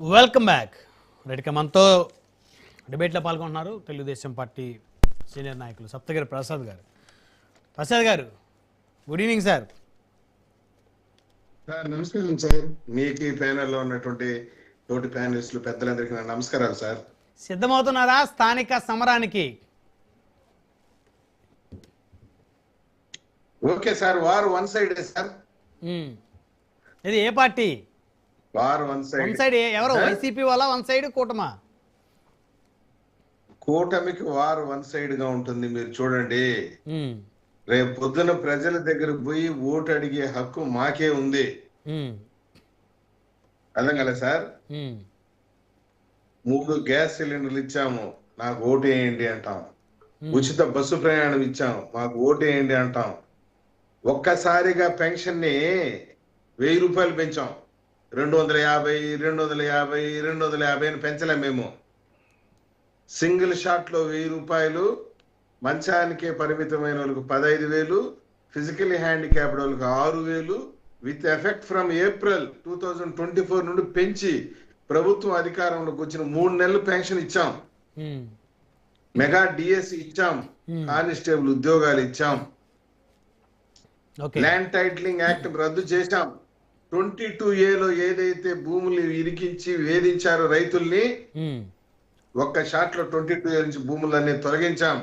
Welcome back. Reddika మనతో డిబేట్లో పాల్గొంటున్నారు తెలుగుదేశం పార్టీ సీనియర్ నాయకులు సప్తగిరి ప్రసాద్ గారు. ప్రసాద్ గారు, గుడ్ ఈవినింగ్ సార్. నమస్కారం సార్. మీకు ఈ ప్యానెల్లో ఉన్నటువంటి తోటి ప్యానలిస్టులు పెద్దలందరికీ నా నమస్కారాలు సార్. సిద్ధమవుతున్నారా స్థానిక సమరానికి? Okay sir, war one side sir. ఇది ఏ పార్టీ? War one side. ఎవరు? వైసీపీ వాళ్ళ వన్ సైడ్, కూటమా? కూటమికి వార్ వన్ సైడ్ గా ఉంటుంది. మీరు చూడండి, రేపు పొద్దున ప్రజల దగ్గర పోయి ఓటు అడిగే హక్కు మాకే ఉంది. అర్థం కదా సార్? 3 గ్యాస్ సిలిండర్లు ఇచ్చాము, నాకు ఓటు వేయండి అంటాం. ఉచిత బస్సు ప్రయాణం ఇచ్చాం, మాకు ఓటు వేయండి అంటాం. ఒక్కసారిగా పెన్షన్ ని 1000 రూపాయలు పెంచాం. 250 250 250 అని పెంచలేం మేము. సింగిల్ షాట్ లో 1000 రూపాయలు, మంచానికే పరిమితమైన వాళ్ళకు 15,000, ఫిజికలీ హ్యాండిక్యాప్డ్ వాళ్ళకి 6,000 విత్ ఎఫెక్ట్ ఫ్రమ్ ఏప్రిల్ 2024 నుండి పెంచి ప్రభుత్వం అధికారంలోకి వచ్చిన 3 నెలలు పెన్షన్ ఇచ్చాం. మెగా డిఎస్ ఇచ్చాం, కానిస్టేబుల్ ఉద్యోగాలు ఇచ్చాం. ల్యాండ్ టైటిలింగ్ యాక్ట్ రద్దు చేశాం. 22A ఏదైతే భూములు ఇరికించి వేధించారో రైతుల్ని, ఒక్క షాట్ లో 22A నుంచి భూములన్నీ తొలగించాం.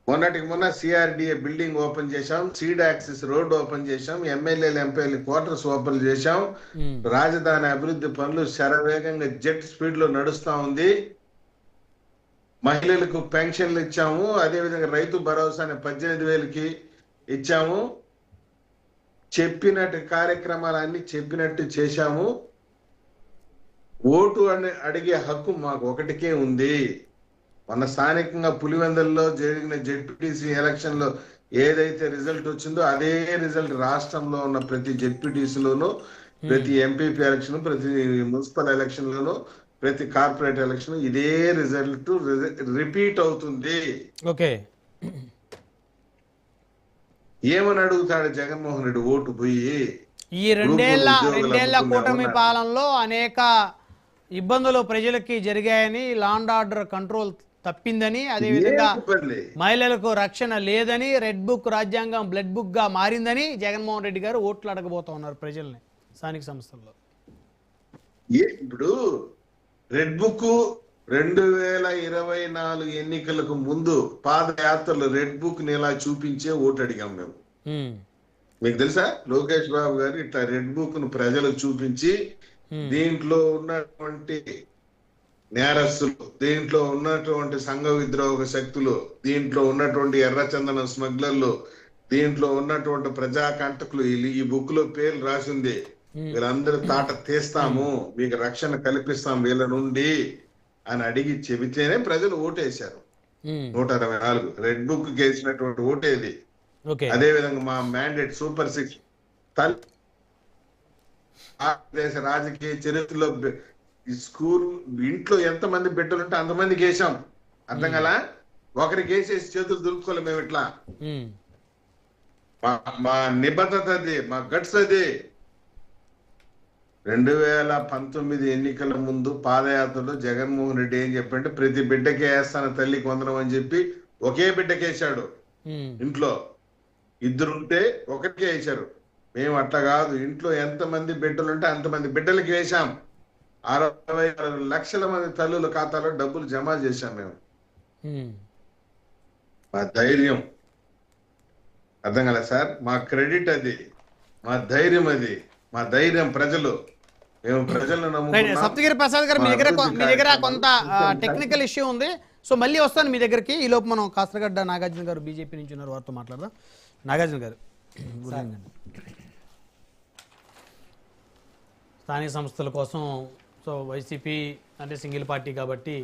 మొన్నటికి మొన్న సిఆర్డిఏ బిల్డింగ్ ఓపెన్ చేశాం, సీడ్ యాక్సిస్ రోడ్ ఓపెన్ చేశాం, ఎమ్మెల్యేలు ఎంపీలు క్వార్టర్స్ ఓపెన్ చేశాం. రాజధాని అభివృద్ధి పనులు శరవేగంగా జెట్ స్పీడ్ లో నడుస్తా ఉంది. మహిళలకు పెన్షన్లు ఇచ్చాము, అదేవిధంగా రైతు భరోసాని 18,000కి ఇచ్చాము. చెప్పినట్టు కార్యక్రమాలన్నీ చెప్పినట్టు చేశాము. ఓటు అడిగే హక్కు మాకు ఒకటికే ఉంది. మన స్థానికంగా పులివెందుల్లో జరిగిన జెడ్పీటీసీ ఎలక్షన్ లో ఏదైతే రిజల్ట్ వచ్చిందో అదే రిజల్ట్ రాష్ట్రంలో ఉన్న ప్రతి జెడ్పీటీసీలోను, ప్రతి ఎంపీపీ ఎలక్షన్, ప్రతి మున్సిపల్ ఎలక్షన్ లోను, ప్రతి కార్పొరేట్ ఎలక్షన్ ఇదే రిజల్ట్ రిపీట్ అవుతుంది. ఓకే, ఏమని అడుగుతాడు జగన్మోహన్ రెడ్డి ఓటు పోయి? ఈ రెండేళ్ల కూటమి పాలనలో అనేక ఇబ్బందులు ప్రజలకి జరిగాయని, లాండ్ ఆర్డర్ కంట్రోల్ తప్పిందని, అదేవిధంగా మహిళలకు రక్షణ లేదని, రెడ్ బుక్ రాజ్యాంగం బ్లడ్ బుక్ గా మారిందని జగన్మోహన్ రెడ్డి గారు ఓట్లు అడగబోతా ఉన్నారు ప్రజల్ని స్థానిక సంస్థల్లో. ఇప్పుడు రెడ్ బుక్ 2024 ఎన్నికలకు ముందు పాదయాత్రలు రెడ్ బుక్ ని ఇలా చూపించే ఓటు అడిగాం మేము. మీకు తెలుసా, లోకేష్ బాబు గారు ఇట్లా రెడ్ బుక్ ను ప్రజలకు చూపించి దీంట్లో ఉన్నటువంటి నేరస్తులు, దీంట్లో ఉన్నటువంటి సంఘ విద్రోహ శక్తులు, దీంట్లో ఉన్నటువంటి ఎర్రచందన స్మగ్లర్లు, దీంట్లో ఉన్నటువంటి ప్రజాకంటకులు, ఈ బుక్ లో పేర్లు రాసింది, వీళ్ళందరూ తాట తీస్తాము, మీకు రక్షణ కల్పిస్తాం వీళ్ళ నుండి అని అడిగి చెబితేనే ప్రజలు ఓటేశారు. 124 రెడ్ బుక్ వేసినటువంటి ఓటేది. అదే విధంగా మా మ్యాండేట్ సూపర్ 6 భారతదేశ రాజకీయ చరిత్రలో స్కూల్ ఇంట్లో ఎంతమంది బిడ్డలుంటే అంతమందికి వేసాం. అర్థం కదా? ఒకరికి వేసేసి చేతులు దులుపుకోలేం మేము. ఇట్లా మా నిబద్ధత అది, మా గట్స్ అది. 2019 ఎన్నికల ముందు పాదయాత్రలో జగన్మోహన్ రెడ్డి ఏం చెప్పంటే, ప్రతి బిడ్డకి వేస్తాను తల్లికి వందనం అని చెప్పి ఒకే బిడ్డకి వేసాడు. ఇంట్లో 2 ఉంటే ఒకటికే వేశారు. మేము అట్లా కాదు, ఇంట్లో ఎంతమంది బిడ్డలుంటే అంతమంది బిడ్డలకి వేశాం. 66 లక్షల మంది తల్లుల ఖాతాలో డబ్బులు జమ చేశాం మేము. మా ధైర్యం, అర్థం కదా సార్? మా క్రెడిట్ అది, మా ధైర్యం అది. మా ధైర్యం ప్రజలు, మేము ప్రజలను నమ్ముకున్నాం. సప్తగిరి ప్రసాద్ గారు, మీ దగ్గర కొంత టెక్నికల్ ఇష్యూ ఉంది, సో మళ్ళీ వస్తాను మీ దగ్గరికి. ఈ లోపు మనం కాసరగడ్డ నాగార్జున గారు బీజేపీ నుంచి ఉన్నారు, వారితో మాట్లాడదాం. నాగార్జున గారు, స్థానిక సంస్థల కోసం సో వైసీపీ అంటే సింగిల్ పార్టీ కాబట్టి